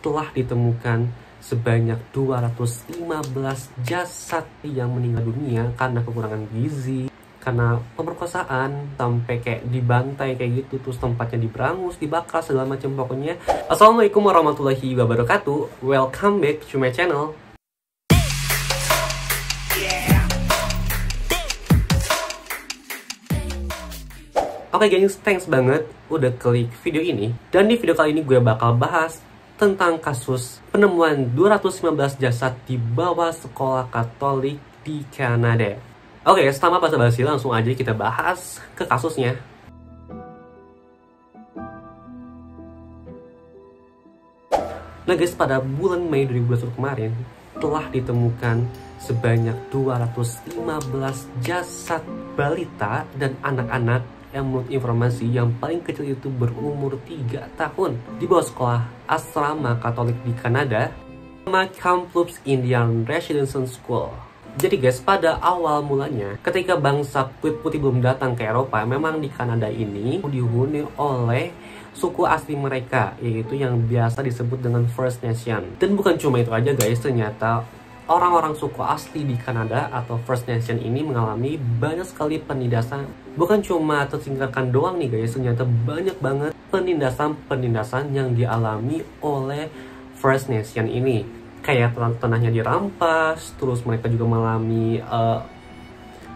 telah ditemukan sebanyak 215 jasad yang meninggal dunia karena kekurangan gizi, karena pemerkosaan, sampai kayak dibantai kayak gitu, terus tempatnya diberangus, dibakar, segala macam pokoknya. Assalamualaikum warahmatullahi wabarakatuh. Welcome back to my channel. Oke gengs, thanks banget udah klik video ini. Dan di video kali ini gue bakal bahas tentang kasus penemuan 219 jasad di bawah sekolah Katolik di Kanada. Oke, tanpa basa-basi langsung aja kita bahas ke kasusnya. Nah guys, pada bulan Mei 2021 kemarin telah ditemukan sebanyak 215 jasad balita dan anak-anak yang menurut informasi yang paling kecil itu berumur 3 tahun di bawah sekolah asrama Katolik di Kanada nama Kamloops Indian Residential School. Jadi guys, pada awal mulanya ketika bangsa kulit putih belum datang ke Eropa, memang di Kanada ini dihuni oleh suku asli mereka, yaitu yang biasa disebut dengan First Nation. Dan bukan cuma itu aja guys, ternyata orang-orang suku asli di Kanada atau First Nation ini mengalami banyak sekali penindasan. Bukan cuma tersingkirkan doang nih guys, ternyata banyak banget penindasan yang dialami oleh First Nation ini. Kayak tanahnya dirampas, terus mereka juga mengalami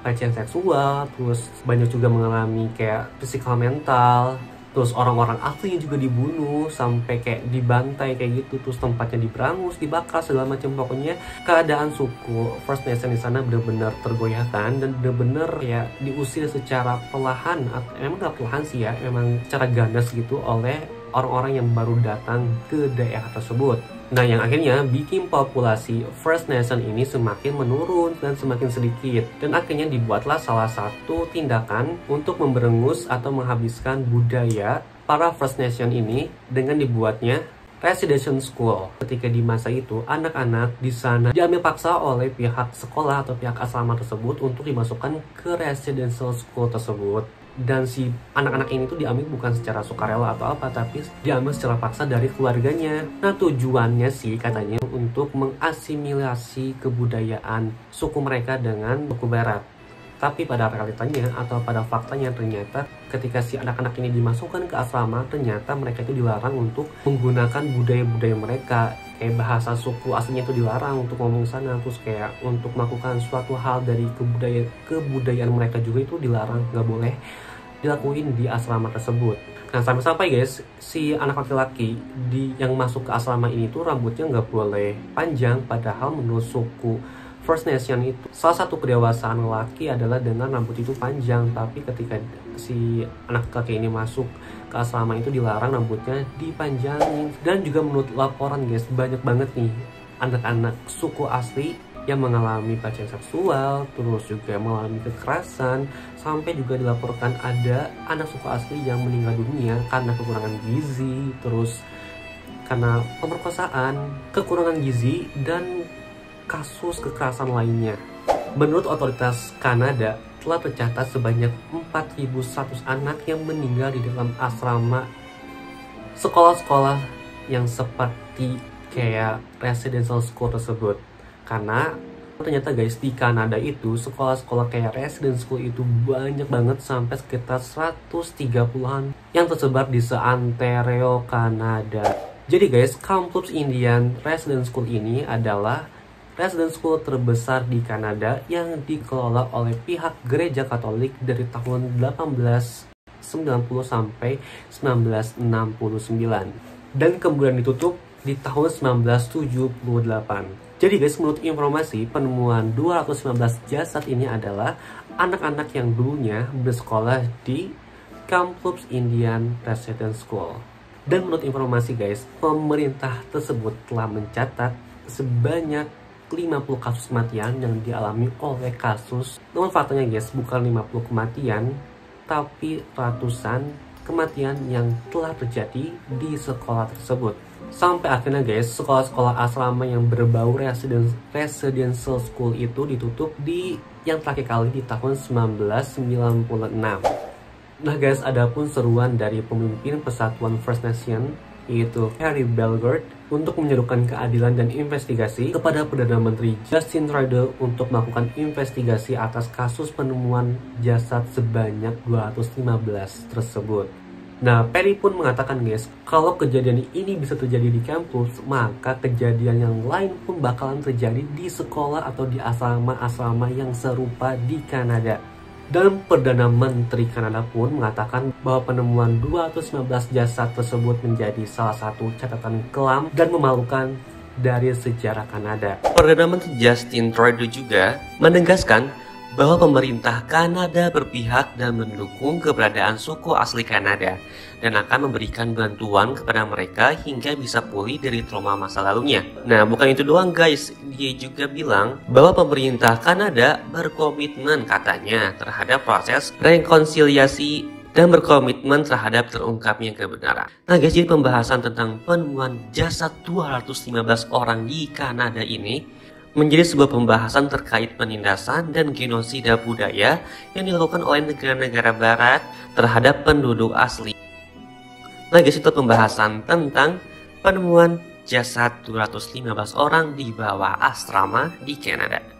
pelecehan seksual, terus banyak juga mengalami kayak physical mental. Terus orang-orang aslinya juga dibunuh, sampai kayak dibantai kayak gitu, terus tempatnya diberangus, dibakar, segala macam. Pokoknya keadaan suku First Nation di sana benar-benar tergoyahkan dan benar-benar ya diusir secara perlahan. Emang gak perlahan sih ya, emang secara ganas gitu oleh orang-orang yang baru datang ke daerah tersebut. Nah, yang akhirnya bikin populasi First Nation ini semakin menurun dan semakin sedikit. Dan akhirnya dibuatlah salah satu tindakan untuk memberengus atau menghabiskan budaya para First Nation ini dengan dibuatnya residential school. Ketika di masa itu, anak-anak di sana diambil paksa oleh pihak sekolah atau pihak asrama tersebut untuk dimasukkan ke residential school tersebut. Dan si anak-anak ini tuh diambil bukan secara sukarela atau apa, tapi diambil secara paksa dari keluarganya. Nah, tujuannya sih katanya untuk mengasimilasi kebudayaan suku mereka dengan suku barat. Tapi pada realitanya atau pada faktanya ternyata ketika si anak-anak ini dimasukkan ke asrama, ternyata mereka itu dilarang untuk menggunakan budaya-budaya mereka. Kayak bahasa suku aslinya itu dilarang untuk ngomong sana, terus kayak untuk melakukan suatu hal dari kebudayaan mereka juga itu dilarang, nggak boleh dilakuin di asrama tersebut. Nah, sampai-sampai guys, si anak laki-laki yang masuk ke asrama ini tuh rambutnya nggak boleh panjang, padahal menurut suku First Nation itu salah satu kedewasaan laki adalah dengan rambut itu panjang. Tapi ketika si anak laki ini masuk ke asrama itu dilarang rambutnya dipanjangin. Dan juga menurut laporan guys, banyak banget nih anak-anak suku asli yang mengalami pelecehan seksual, terus juga mengalami kekerasan, sampai juga dilaporkan ada anak suku asli yang meninggal dunia karena kekurangan gizi, terus karena pemerkosaan, kekurangan gizi, dan kasus kekerasan lainnya. Menurut otoritas Kanada, telah tercatat sebanyak 4.100 anak yang meninggal di dalam asrama sekolah-sekolah yang seperti kayak residential school tersebut. Karena ternyata guys, di Kanada itu sekolah-sekolah kayak residential school itu banyak banget, sampai sekitar 130-an yang tersebar di seantero Kanada. Jadi guys, Kamloops Indian Residential School ini adalah residential school terbesar di Kanada yang dikelola oleh pihak gereja Katolik dari tahun 1890 sampai 1969 dan kemudian ditutup di tahun 1978. Jadi guys, menurut informasi, penemuan 219 jasad ini adalah anak-anak yang dulunya bersekolah di Kamloops Indian Residential School. Dan menurut informasi guys, pemerintah tersebut telah mencatat sebanyak 50 kasus kematian yang dialami oleh kasus. Namun faktanya guys, bukan 50 kematian, tapi ratusan kematian yang telah terjadi di sekolah tersebut. Sampai akhirnya guys, sekolah-sekolah asrama yang berbau residential school itu ditutup di yang terakhir kali di tahun 1996. Nah guys, adapun seruan dari pemimpin Persatuan First Nation yaitu Harry Belgard, untuk menyerukan keadilan dan investigasi kepada Perdana Menteri Justin Trudeau untuk melakukan investigasi atas kasus penemuan jasad sebanyak 215 tersebut. Nah, Perry pun mengatakan guys, kalau kejadian ini bisa terjadi di kampus, maka kejadian yang lain pun bakalan terjadi di sekolah atau di asrama-asrama yang serupa di Kanada. Dan Perdana Menteri Kanada pun mengatakan bahwa penemuan 215 jasad tersebut menjadi salah satu catatan kelam dan memalukan dari sejarah Kanada. Perdana Menteri Justin Trudeau juga menegaskan bahwa pemerintah Kanada berpihak dan mendukung keberadaan suku asli Kanada dan akan memberikan bantuan kepada mereka hingga bisa pulih dari trauma masa lalunya. Nah, bukan itu doang guys, dia juga bilang bahwa pemerintah Kanada berkomitmen katanya terhadap proses rekonsiliasi dan berkomitmen terhadap terungkapnya kebenaran. Nah guys, jadi pembahasan tentang penemuan jasad 215 orang di Kanada ini menjadi sebuah pembahasan terkait penindasan dan genosida budaya yang dilakukan oleh negara-negara barat terhadap penduduk asli. Nah guys, itu pembahasan tentang penemuan jasad 215 orang di bawah asrama di Kanada.